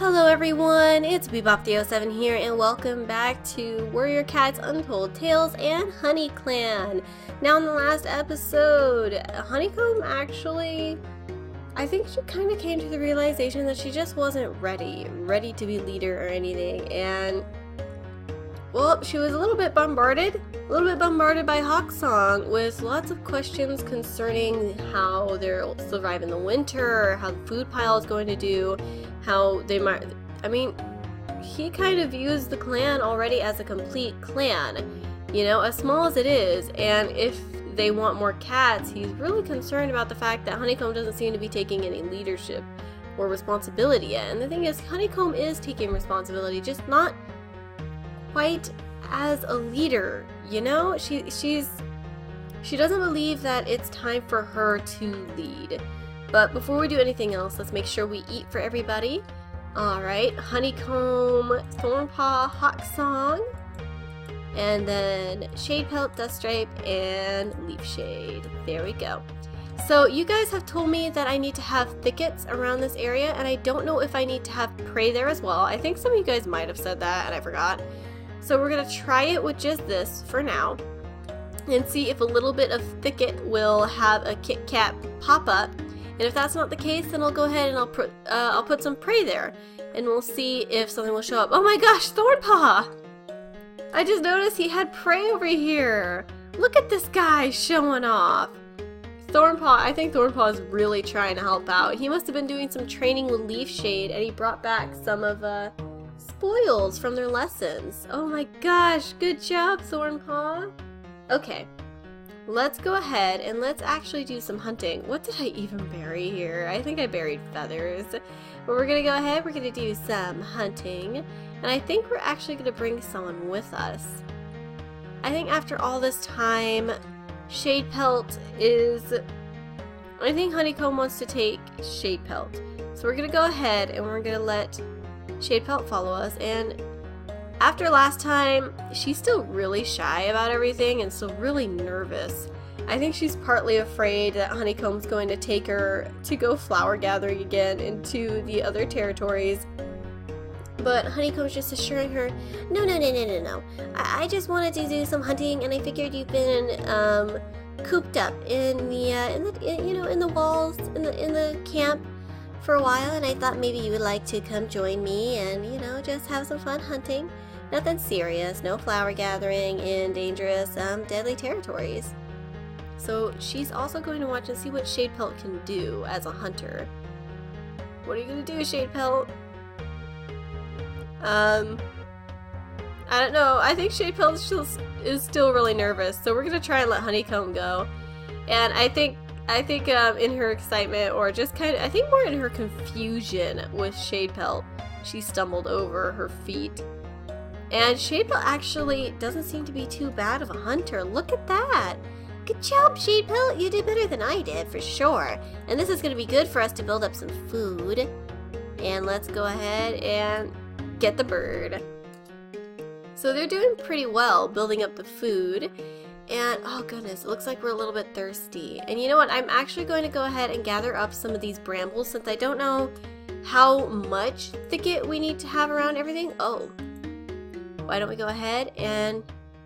Hello everyone, it's Bebop307 here, and welcome back to Warrior Cat's Untold Tales and Honeyclan. Now in the last episode, Honeycomb actually, I think she kind of came to the realization that she just wasn't ready to be leader or anything, and well, she was a little bit bombarded by Hawksong with lots of questions concerning how they'll survive in the winter, how the food pile is going to do, how they might, he kind of views the clan already as a complete clan, you know, as small as it is, and if they want more cats, he's really concerned about the fact that Honeycomb doesn't seem to be taking any leadership or responsibility yet. And the thing is, Honeycomb is taking responsibility, just not quite as a leader, you know? She doesn't believe that it's time for her to lead. But before we do anything else, let's make sure we eat for everybody. Alright, Honeycomb, Thornpaw, Hawksong, and then Shade Pelt, Dust Stripe, and Leaf Shade. There we go. So you guys have told me that I need to have thickets around this area, and I don't know if I need to have prey there as well. I think some of you guys might have said that, and I forgot. So we're going to try it with just this for now, and see if a little bit of thicket will have a Kit Kat pop up. And if that's not the case, then I'll go ahead and I'll put some prey there, and we'll see if something will show up. Oh my gosh, Thornpaw! I just noticed he had prey over here. Look at this guy showing off. Thornpaw, I think Thornpaw is really trying to help out. He must have been doing some training with Leaf Shade, and he brought back some of spoils from their lessons. Oh my gosh, good job, Thornpaw. Okay. Let's go ahead and let's actually do some hunting. What did I even bury here? I think I buried feathers. But we're gonna go ahead, we're gonna do some hunting. And I think we're actually gonna bring someone with us. I think after all this time, Shade Pelt is... I think Honeycomb wants to take Shade Pelt. So we're gonna go ahead and we're gonna let Shade Pelt follow us. And after last time, she's still really shy about everything and still really nervous. I think she's partly afraid that Honeycomb's going to take her to go flower gathering again into the other territories. But Honeycomb's just assuring her, no. I just wanted to do some hunting, and I figured you've been cooped up in the walls in the camp for a while, and I thought maybe you would like to come join me and, you know, just have some fun hunting. Nothing serious, no flower gathering in dangerous, deadly territories. So she's also going to watch and see what Shade Pelt can do as a hunter. What are you going to do, Shade Pelt? I don't know. I think Shade Pelt is still really nervous, so we're going to try and let Honeycomb go. And I think in her excitement, or just kind of, I think more in her confusion with Shade Pelt, she stumbled over her feet. And Shade Pelt actually doesn't seem to be too bad of a hunter. Look at that! Good job, Shade Pelt! You did better than I did, for sure. And this is going to be good for us to build up some food. And let's go ahead and get the bird. So they're doing pretty well building up the food. And, oh goodness, it looks like we're a little bit thirsty. And you know what? I'm actually going to go ahead and gather up some of these brambles, since I don't know how much thicket we need to have around everything. Oh. Why don't we go ahead and...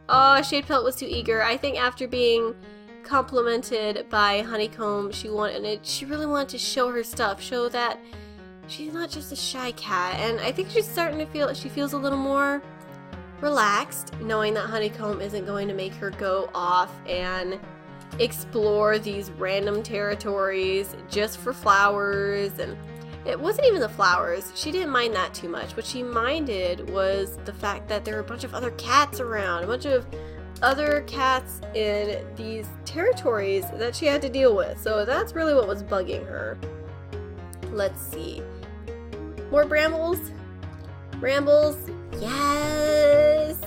Oh, Shade Pelt was too eager. I think after being complimented by Honeycomb, she really wanted to show her stuff, show that she's not just a shy cat. And I think she's starting to feel, she feels a little more relaxed, knowing that Honeycomb isn't going to make her go off and explore these random territories just for flowers. And it wasn't even the flowers. She didn't mind that too much. What she minded was the fact that there were a bunch of other cats around, a bunch of other cats in these territories that she had to deal with. So that's really what was bugging her. Let's see. More brambles? Brambles? Yes!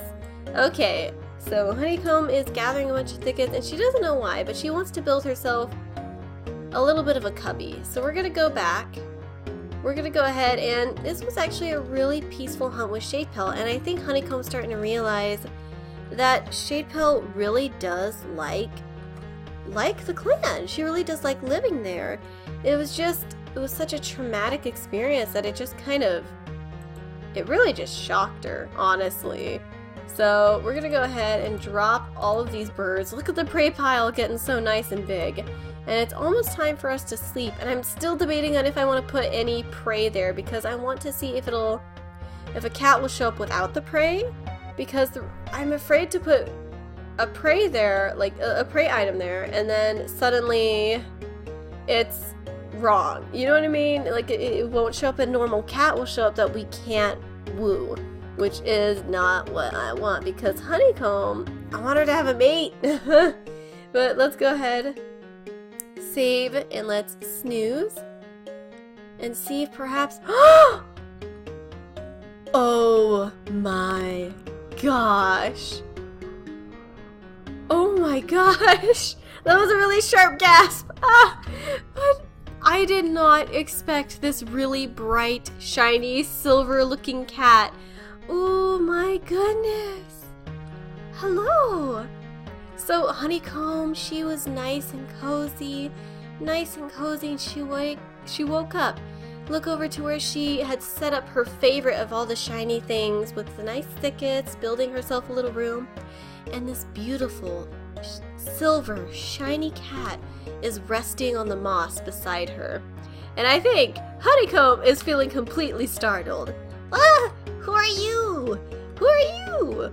Okay, so Honeycomb is gathering a bunch of thickets, and she doesn't know why, but she wants to build herself a little bit of a cubby. So we're gonna go back. We're gonna go ahead, and this was actually a really peaceful hunt with Shade Pelt, and I think Honeycomb's starting to realize that Shade Pelt really does like the clan. She really does like living there. It was such a traumatic experience that it just kind of it really just shocked her, honestly. So we're gonna go ahead and drop all of these birds. Look at the prey pile getting so nice and big. And it's almost time for us to sleep. And I'm still debating on if I want to put any prey there because I want to see if a cat will show up without the prey. Because I'm afraid to put a prey there, like a prey item there, and then suddenly it's wrong. You know what I mean? Like it won't show up, a normal cat will show up that we can't woo. Which is not what I want because Honeycomb, I want her to have a mate. But let's go ahead, save, and let's snooze and see if perhaps oh my gosh. Oh my gosh. That was a really sharp gasp. But I did not expect this really bright, shiny, silver looking cat. Oh my goodness. Hello. So Honeycomb, she was nice and cozy, and she woke up. Look over to where she had set up her favorite of all the shiny things with the nice thickets, building herself a little room. And this beautiful silver shiny cat is resting on the moss beside her. And I think Honeycomb is feeling completely startled. Ah! Who are you? Who are you?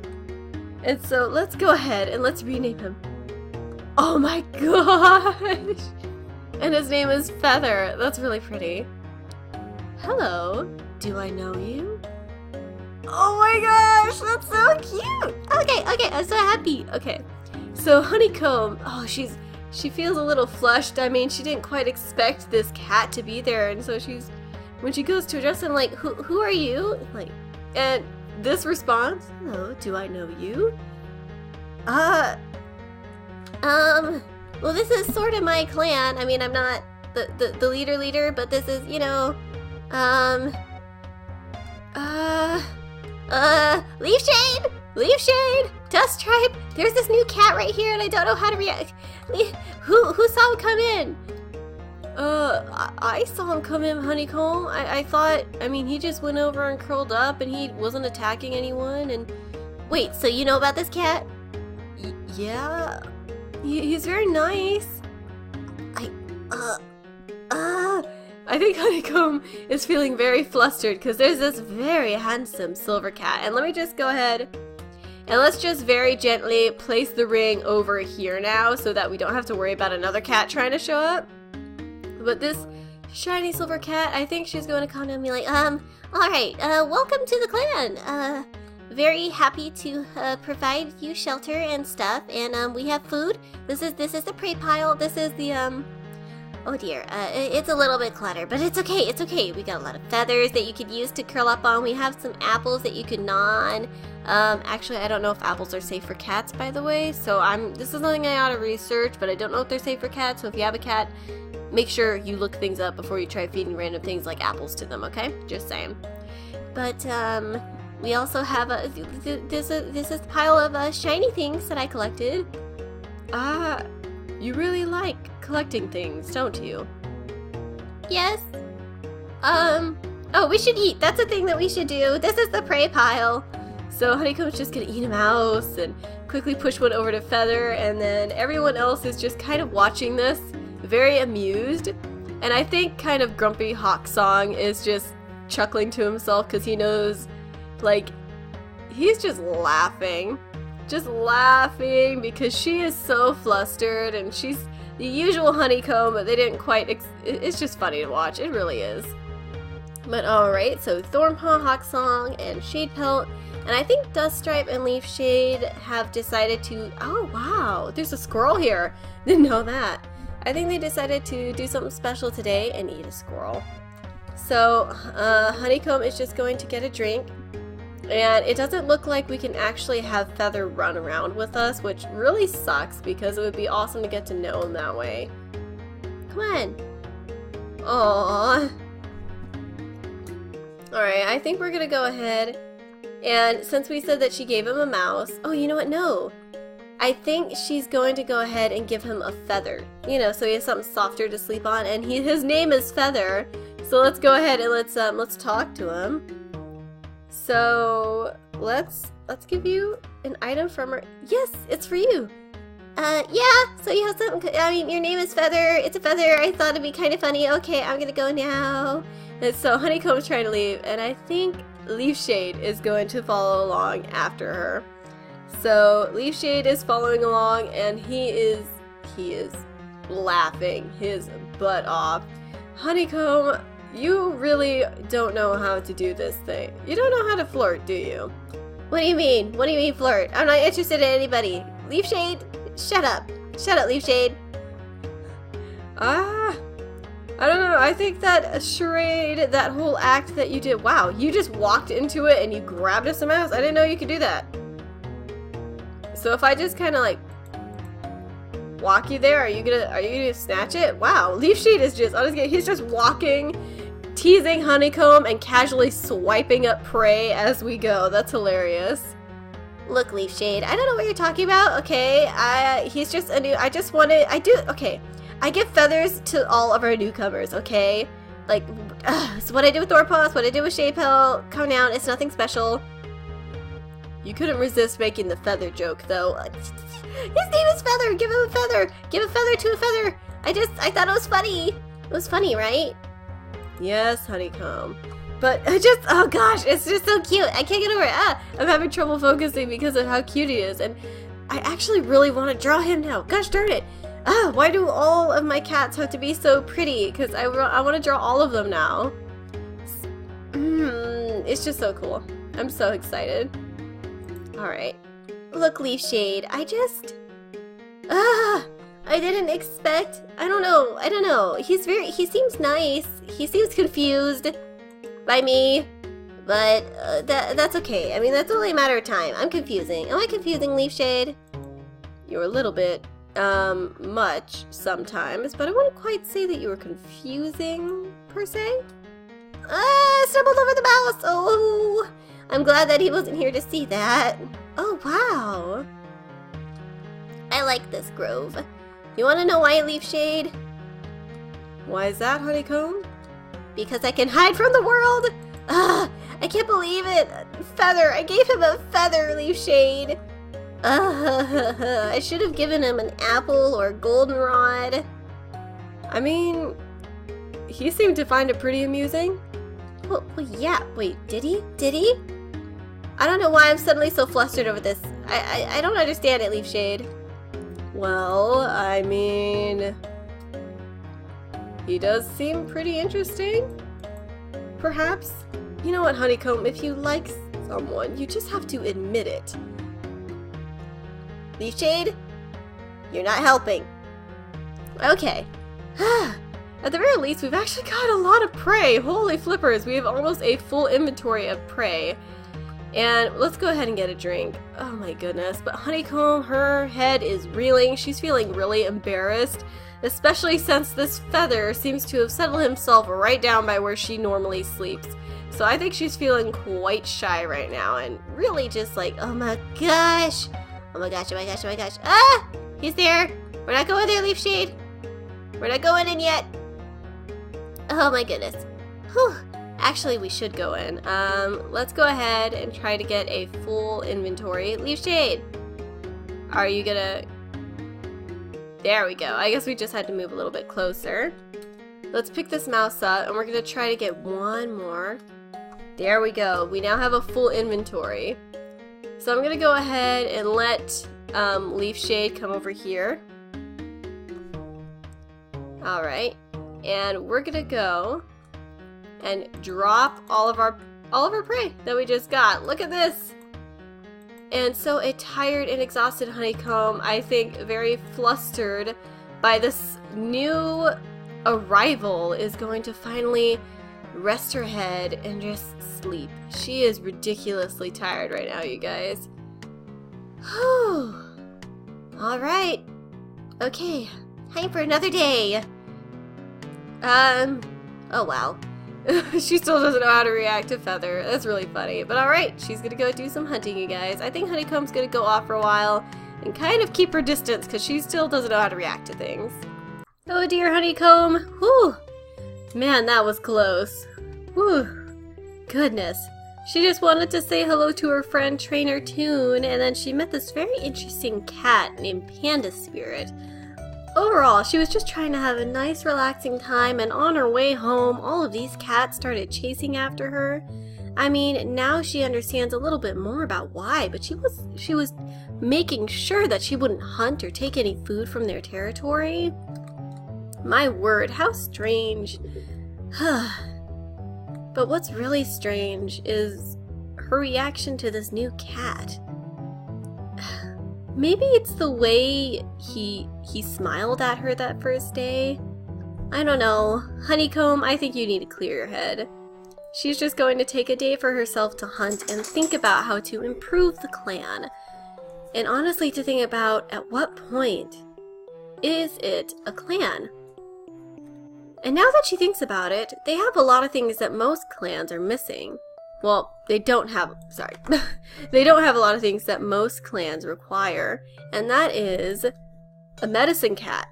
And so let's go ahead and let's rename him. Oh my gosh! And his name is Feather. That's really pretty. Hello, do I know you? Oh my gosh, that's so cute! Okay, I'm so happy. Okay, so Honeycomb, oh, she feels a little flushed. I mean, she didn't quite expect this cat to be there, and so when she goes to address him, like, who are you? Like, and this response, hello, do I know you? Well, this is sort of my clan. I mean, I'm not the leader, but this is, you know, Leaf Shade, Dust Stripe, there's this new cat right here and I don't know how to react. Who saw him come in? I saw him come in, Honeycomb. I thought, I mean, he just went over and curled up and he wasn't attacking anyone and... Wait, so you know about this cat? Yeah. He's very nice. I think Honeycomb is feeling very flustered because there's this very handsome silver cat. And let me just go ahead and let's just very gently place the ring over here now so that we don't have to worry about another cat trying to show up. But this shiny silver cat, I think she's going to come and be like, alright, welcome to the clan. Very happy to provide you shelter and stuff, and we have food. This is the prey pile. This is the oh dear, it's a little bit cluttered, but it's okay. It's okay. We got a lot of feathers that you could use to curl up on. We have some apples that you could gnaw on. Actually, I don't know if apples are safe for cats, by the way. So this is something I ought to research, but I don't know if they're safe for cats. So if you have a cat, make sure you look things up before you try feeding random things like apples to them. Okay, just saying. But we also have this is a pile of shiny things that I collected. You really like collecting things, don't you? Yes. Oh, we should eat. That's a thing that we should do. This is the prey pile. So Honeycomb's just gonna eat a mouse and quickly push one over to Feather, and then everyone else is just kind of watching this, very amused. And I think kind of Grumpy Hawk Song is just chuckling to himself because he knows, like, he's just laughing because she is so flustered and she's the usual Honeycomb, but they didn't quite, it's just funny to watch, it really is. But alright, so Thornpaw, Hawk Song, and Shade Pelt, and I think Dust Stripe and Leaf Shade have decided to, oh wow, there's a squirrel here, didn't know that. I think they decided to do something special today and eat a squirrel. So Honeycomb is just going to get a drink. And it doesn't look like we can actually have Feather run around with us, which really sucks because it would be awesome to get to know him that way. Come on. Aww. Alright, I think we're gonna go ahead. And since we said that she gave him a mouse, oh, you know what? No. I think she's going to go ahead and give him a feather. You know, so he has something softer to sleep on. And his name is Feather. So let's go ahead and let's talk to him. So let's give you an item from her. Yes, it's for you. Yeah, so you have something, I mean, your name is Feather. It's a feather. I thought it'd be kind of funny. Okay, I'm gonna go now. And so Honeycomb's trying to leave, and I think Leafshade is going to follow along after her. So Leafshade is following along, and he is laughing his butt off. Honeycomb, you really don't know how to do this thing. You don't know how to flirt, do you? What do you mean? What do you mean flirt? I'm not interested in anybody. Leafshade, shut up. Shut up, Leafshade. I don't know. I think that charade, that whole act that you did, wow, you just walked into it and you grabbed us some ass. I didn't know you could do that. So if I just kind of like walk you there, are you gonna snatch it? Wow, Leafshade is just, he's just walking, teasing Honeycomb and casually swiping up prey as we go. That's hilarious. Look, Leafshade, I don't know what you're talking about, okay? He's just a new, okay. I give feathers to all of our newcomers, okay? Like, so what I did with Thorpaws, what I did with Shapel, calm down, it's nothing special. You couldn't resist making the feather joke, though. His name is Feather, give him a feather! Give a feather to a feather! I thought it was funny. It was funny, right? Yes, Honeycomb. But oh gosh, it's just so cute. I can't get over it. I'm having trouble focusing because of how cute he is. And I actually really want to draw him now. Gosh darn it. Why do all of my cats have to be so pretty? Because I want to draw all of them now. It's just so cool. I'm so excited. Alright. Look, Leafshade, I didn't expect, I don't know. He seems nice. He seems confused by me. But that's okay. I mean, that's only a matter of time. I'm confusing. Am I confusing, Leafshade? You're a little bit much sometimes, but I wouldn't quite say that you were confusing, per se. Stumbled over the mouse! Oh, I'm glad that he wasn't here to see that. Oh, wow. I like this grove. You want to know why, Leafshade? Why is that, Honeycomb? Because I can hide from the world! I can't believe it! Feather! I gave him a feather, Leafshade! I should have given him an apple or goldenrod. I mean, he seemed to find it pretty amusing. Well, yeah. Wait, did he? Did he? I don't know why I'm suddenly so flustered over this. I don't understand it, Leafshade. Well, I mean, he does seem pretty interesting. Perhaps. You know what, Honeycomb? If you like someone, you just have to admit it. Leafshade, you're not helping. Okay. At the very least, we've actually got a lot of prey. Holy flippers, we have almost a full inventory of prey. And let's go ahead and get a drink. Oh my goodness. But Honeycomb, her head is reeling. She's feeling really embarrassed, especially since this feather seems to have settled himself right down by where she normally sleeps. So I think she's feeling quite shy right now and really just like, oh my gosh. Oh my gosh, oh my gosh, oh my gosh. Ah! He's there! We're not going there, Leafshade! We're not going in yet! Oh my goodness. Whew. Actually, we should go in. Let's go ahead and try to get a full inventory. Leafshade! Are you gonna... There we go. I guess we just had to move a little bit closer. Let's pick this mouse up and we're gonna try to get one more. There we go. We now have a full inventory. So I'm gonna go ahead and let Leafshade come over here. Alright. And we're gonna go and drop all of our prey that we just got. Look at this! And so a tired and exhausted Honeycomb, I think very flustered by this new arrival, is going to finally rest her head and just sleep. She is ridiculously tired right now, you guys. Whew. Alright. Okay. Time for another day. Oh wow. She still doesn't know how to react to Feather. That's really funny. But alright, she's gonna go do some hunting, you guys. I think Honeycomb's gonna go off for a while and kind of keep her distance because she still doesn't know how to react to things. Oh dear, Honeycomb. Whew. Man, that was close. Whew. Goodness. She just wanted to say hello to her friend Trainer Toon, and then she met this very interesting cat named Panda Spirit. Overall, she was just trying to have a nice relaxing time, and on her way home, all of these cats started chasing after her. I mean, now she understands a little bit more about why, but she was making sure that she wouldn't hunt or take any food from their territory. My word, how strange. But what's really strange is her reaction to this new cat. Maybe it's the way he smiled at her that first day. I don't know. Honeycomb, I think you need to clear your head. She's just going to take a day for herself to hunt and think about how to improve the clan. And honestly, to think about at what point is it a clan? And now that she thinks about it, they have a lot of things that most clans are missing. Well, they don't have a lot of things that most clans require, and that is a medicine cat.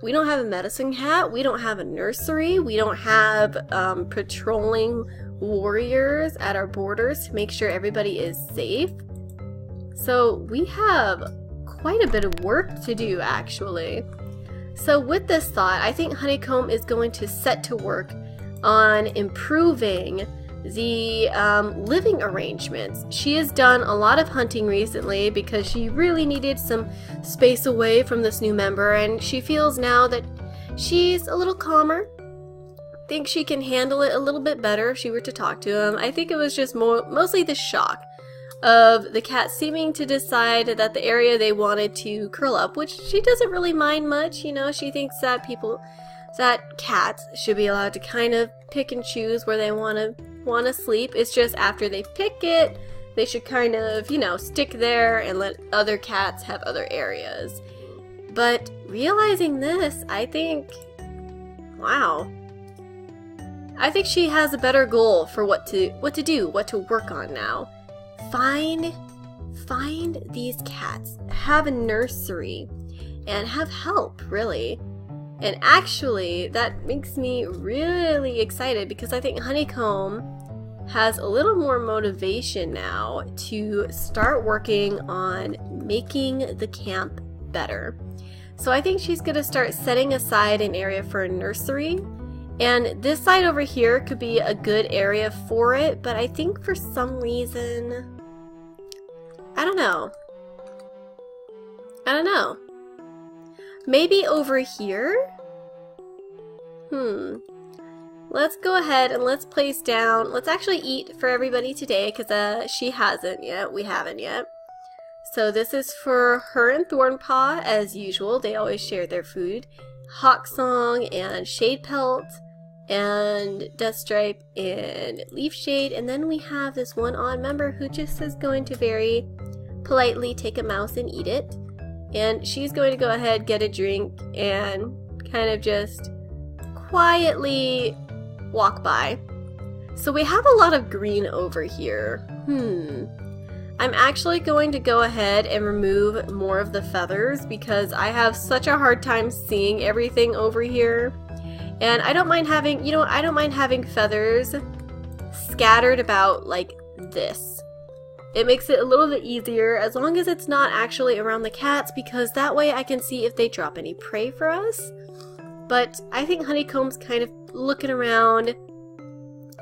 We don't have a medicine cat, we don't have a nursery, we don't have patrolling warriors at our borders to make sure everybody is safe. So we have quite a bit of work to do, actually. So with this thought, I think Honeycomb is going to set to work on improving the living arrangements. She has done a lot of hunting recently because she really needed some space away from this new member, and she feels now that she's a little calmer. I think she can handle it a little bit better if she were to talk to him. I think it was just mostly the shock of the cat seeming to decide that the area they wanted to curl up, which she doesn't really mind much, you know. She thinks that cats should be allowed to kind of pick and choose where they want to sleep. It's just after they pick it, they should kind of, you know, stick there and let other cats have other areas. But realizing this, I think, wow. I think she has a better goal for what to work on now. Find these cats, have a nursery, and have help, really. And actually, that makes me really excited because I think Honeycomb has a little more motivation now to start working on making the camp better. So I think she's going to start setting aside an area for a nursery. And this side over here could be a good area for it, but I think for some reason, I don't know. Maybe over here? Let's go ahead and let's place down, let's actually eat for everybody today because she hasn't yet, we haven't yet. So this is for her and Thornpaw, as usual, they always share their food. Hawksong and Shade Pelt and Deathstripe and Leaf Shade, and then we have this one odd member who just is going to very politely take a mouse and eat it. And she's going to go ahead, get a drink, and kind of just quietly walk by. So we have a lot of green over here. I'm actually going to go ahead and remove more of the feathers because I have such a hard time seeing everything over here. And I don't mind having, you know what, I don't mind having feathers scattered about like this. It makes it a little bit easier as long as it's not actually around the cats, because that way I can see if they drop any prey for us. But I think Honeycomb's kind of looking around.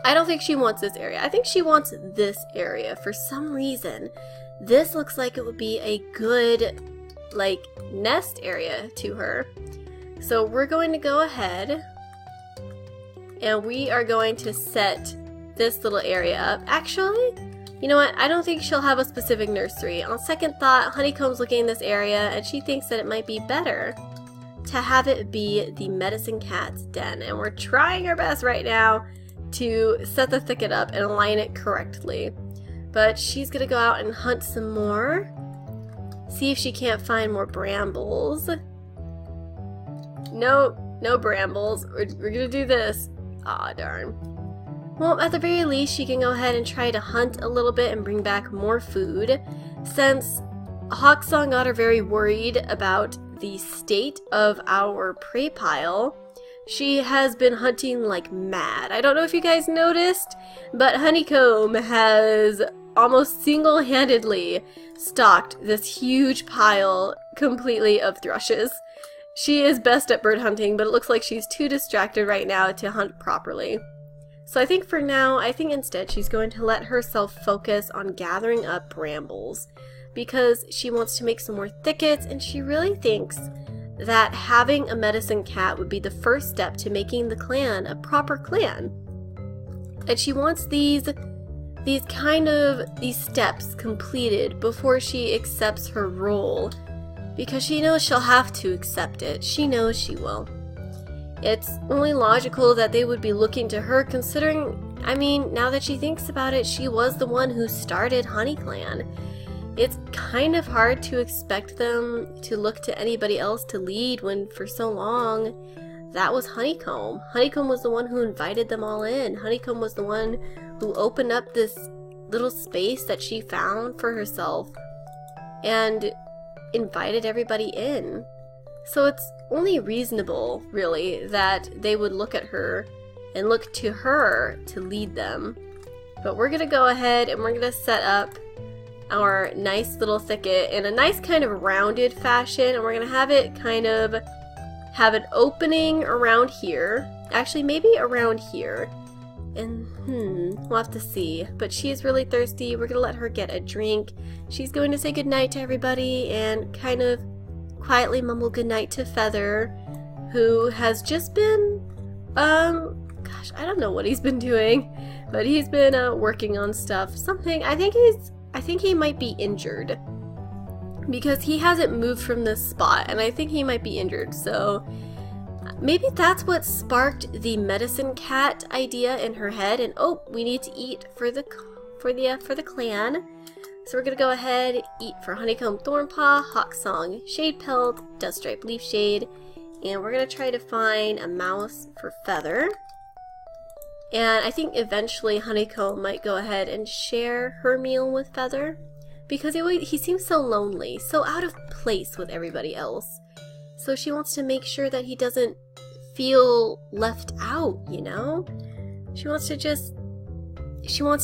I don't think she wants this area. I think she wants this area. For some reason, this looks like it would be a good, like, nest area to her. So we're going to go ahead and we are going to set this little area up. Actually, you know what? I don't think she'll have a specific nursery. On second thought, Honeycomb's looking in this area and she thinks that it might be better to have it be the medicine cat's den. And we're trying our best right now to set the thicket up and align it correctly. But she's gonna go out and hunt some more. See if she can't find more brambles. No brambles. We're gonna do this. Aw, darn. Well, at the very least, she can go ahead and try to hunt a little bit and bring back more food. Since Hawksong got her very worried about the state of our prey pile, she has been hunting like mad. I don't know if you guys noticed, but Honeycomb has almost single-handedly stalked this huge pile completely of thrushes. She is best at bird hunting, but it looks like she's too distracted right now to hunt properly. So I think for now, instead she's going to let herself focus on gathering up brambles because she wants to make some more thickets, and she really thinks that having a medicine cat would be the first step to making the clan a proper clan. And she wants these steps completed before she accepts her role, because she knows she'll have to accept it. She knows she will. It's only logical that they would be looking to her, considering, I mean, now that she thinks about it, she was the one who started Honeyclan. It's kind of hard to expect them to look to anybody else to lead when for so long that was Honeycomb. Honeycomb was the one who invited them all in. Honeycomb was the one who opened up this little space that she found for herself and invited everybody in. So it's only reasonable, really, that they would look at her and look to her to lead them. But we're gonna go ahead and we're gonna set up our nice little thicket in a nice kind of rounded fashion, and we're gonna have it kind of have an opening around here. Actually, maybe around here. And we'll have to see. But she is really thirsty. We're gonna let her get a drink. She's going to say goodnight to everybody and kind of quietly mumble goodnight to Feather, who has just been, gosh, I don't know what he's been doing, but he's been working on stuff. Something, I think he might be injured, because he hasn't moved from this spot, and I think he might be injured, so maybe that's what sparked the medicine cat idea in her head. And oh, we need to eat for the clan. So we're gonna go ahead, eat for Honeycomb Thornpaw, Hawk Song Shade Pelt, Dust Stripe Leaf Shade, and we're gonna try to find a mouse for Feather. And I think eventually Honeycomb might go ahead and share her meal with Feather, because he seems so lonely, so out of place with everybody else. So she wants to make sure that he doesn't feel left out, you know? She wants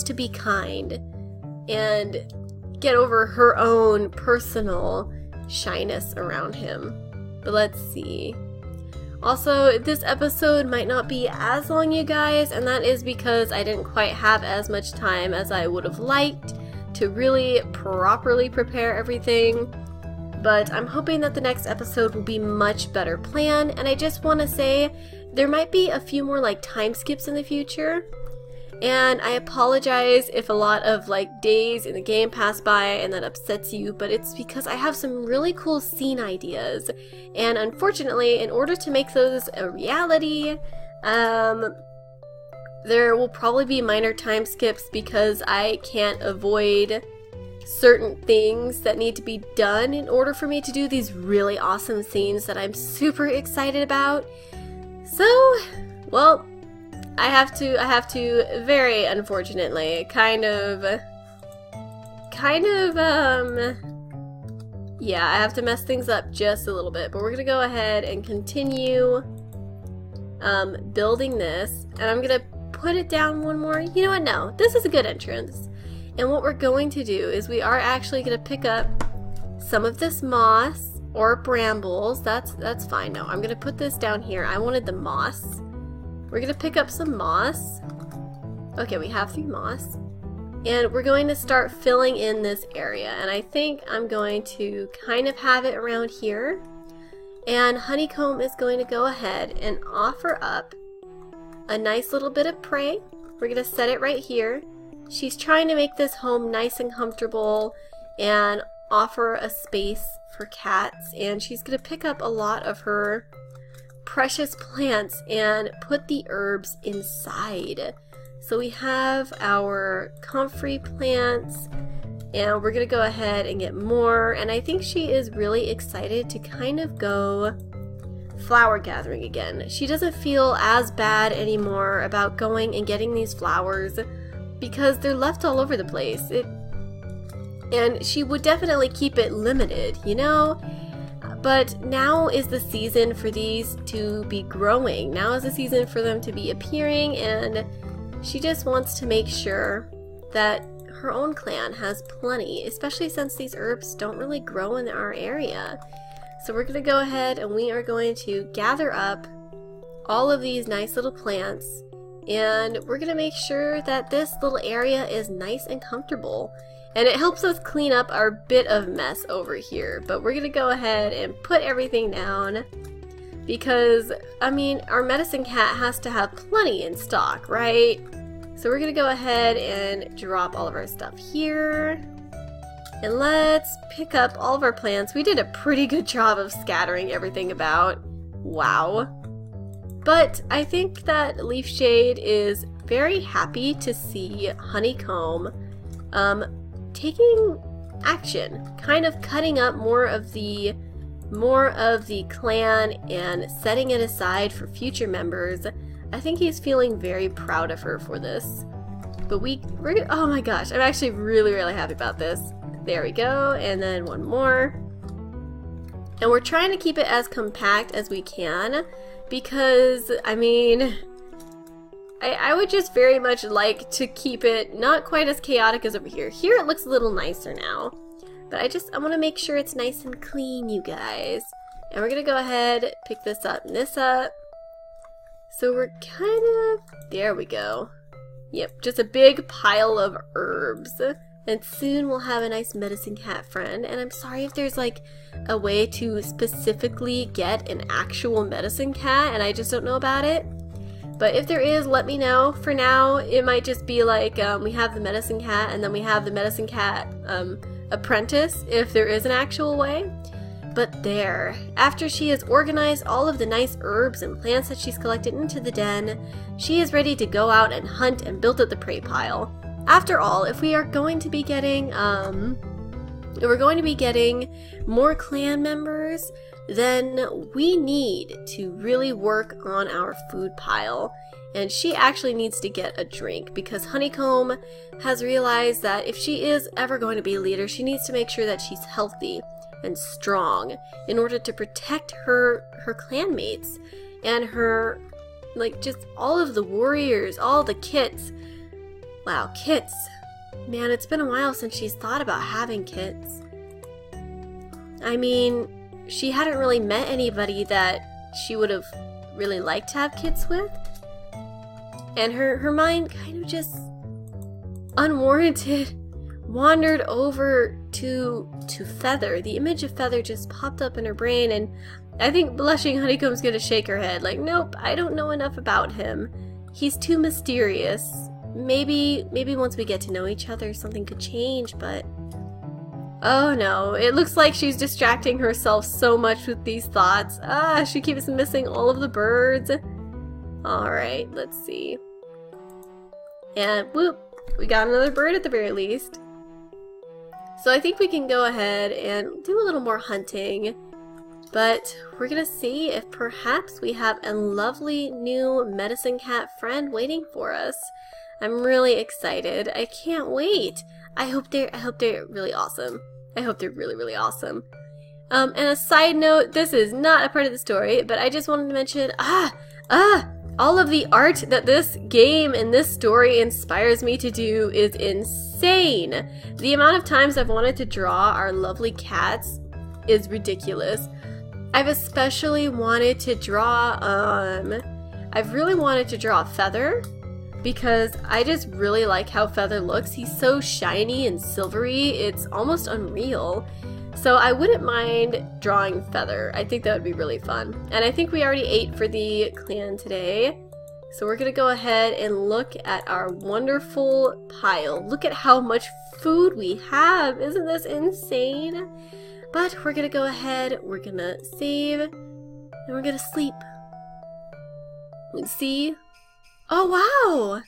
to be kind and get over her own personal shyness around him. But let's see. Also, this episode might not be as long, you guys, and that is because I didn't quite have as much time as I would have liked to really properly prepare everything. But I'm hoping that the next episode will be much better planned, and I just want to say there might be a few more like time skips in the future. And I apologize if a lot of like days in the game pass by and that upsets you, but it's because I have some really cool scene ideas. And unfortunately, in order to make those a reality, there will probably be minor time skips because I can't avoid certain things that need to be done in order for me to do these really awesome scenes that I'm super excited about. So, well, I have to very unfortunately yeah, I have to mess things up just a little bit, but we're gonna go ahead and continue building this, and I'm gonna put it down one more. You know what? No, this is a good entrance. And what we're going to do is we are actually gonna pick up some of this moss or brambles. That's fine. No, I'm gonna put this down here. I wanted the moss. We're gonna pick up some moss. Okay, we have 3 moss. And we're going to start filling in this area. And I think I'm going to kind of have it around here. And Honeycomb is going to go ahead and offer up a nice little bit of prey. We're gonna set it right here. She's trying to make this home nice and comfortable and offer a space for cats. And she's gonna pick up a lot of her precious plants and put the herbs inside. So we have our comfrey plants, and we're gonna go ahead and get more. And I think she is really excited to kind of go flower gathering again. She doesn't feel as bad anymore about going and getting these flowers because they're left all over the place. And she would definitely keep it limited, you know? But now is the season for these to be growing. Now is the season for them to be appearing, and she just wants to make sure that her own clan has plenty, especially since these herbs don't really grow in our area. So we're going to go ahead and we are going to gather up all of these nice little plants, and we're going to make sure that this little area is nice and comfortable. And it helps us clean up our bit of mess over here. But we're going to go ahead and put everything down because, I mean, our medicine cat has to have plenty in stock, right? So we're going to go ahead and drop all of our stuff here. And let's pick up all of our plants. We did a pretty good job of scattering everything about. Wow. But I think that Leafshade is very happy to see Honeycomb taking action, kind of cutting up more of the clan and setting it aside for future members. I think he's feeling very proud of her for this. But we're oh my gosh, I'm actually really happy about this. There we go, and then one more. And we're trying to keep it as compact as we can because, I mean, I would just very much like to keep it not quite as chaotic as over here. Here it looks a little nicer now. But I want to make sure it's nice and clean, you guys. And we're going to go ahead, pick this up and this up. So we're kind of, there we go. Yep, just a big pile of herbs. And soon we'll have a nice medicine cat friend. And I'm sorry if there's like a way to specifically get an actual medicine cat and I just don't know about it. But if there is, let me know. For now, it might just be like we have the medicine cat and then we have the medicine cat apprentice, if there is an actual way. But there, after she has organized all of the nice herbs and plants that she's collected into the den, she is ready to go out and hunt and build up the prey pile. After all, if we are going to be getting, more clan members, then we need to really work on our food pile. And she actually needs to get a drink because Honeycomb has realized that if she is ever going to be a leader, she needs to make sure that she's healthy and strong in order to protect her clanmates and her, like, just all of the warriors, all the kits. Wow, kits. Man, it's been a while since she's thought about having kits. I mean, she hadn't really met anybody that she would have really liked to have kids with. And her mind kind of just unwarranted wandered over to Feather. The image of Feather just popped up in her brain, and I think blushing Honeycomb's gonna shake her head like, nope, I don't know enough about him. He's too mysterious. Maybe once we get to know each other something could change, but oh no, it looks like she's distracting herself so much with these thoughts. She keeps missing all of the birds. Alright, let's see. And whoop, we got another bird at the very least. So I think we can go ahead and do a little more hunting. But we're gonna see if perhaps we have a lovely new medicine cat friend waiting for us. I'm really excited. I can't wait. I hope they're really awesome. I hope they're really awesome. And a side note, this is not a part of the story, but I just wanted to mention, all of the art that this game and this story inspires me to do is insane. The amount of times I've wanted to draw our lovely cats is ridiculous. I've especially wanted to draw, I've really wanted to draw Feather, because I just really like how Feather looks. He's so shiny and silvery, it's almost unreal. So I wouldn't mind drawing Feather. I think that would be really fun. And I think we already ate for the clan today. So we're gonna go ahead and look at our wonderful pile. Look at how much food we have. Isn't this insane? But we're gonna go ahead, we're gonna save, and we're gonna sleep. Let's see. Oh wow!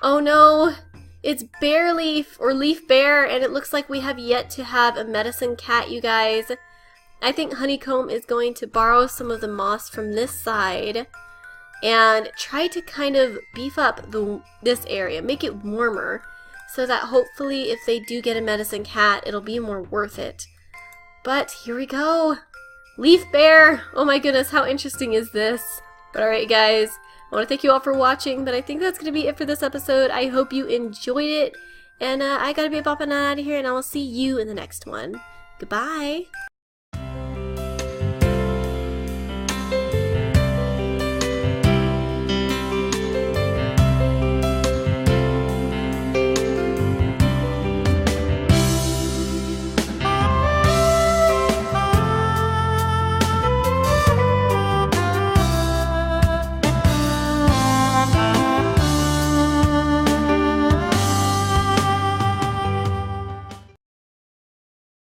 Oh no! It's Bear Leaf, or Leaf Bear, and it looks like we have yet to have a medicine cat, you guys. I think Honeycomb is going to borrow some of the moss from this side and try to kind of beef up this area, make it warmer, so that hopefully if they do get a medicine cat, it'll be more worth it. But here we go. Leaf bear! Oh my goodness, how interesting is this? But alright guys, I want to thank you all for watching, but I think that's going to be it for this episode. I hope you enjoyed it, and I gotta be bopping out of here, and I will see you in the next one. Goodbye!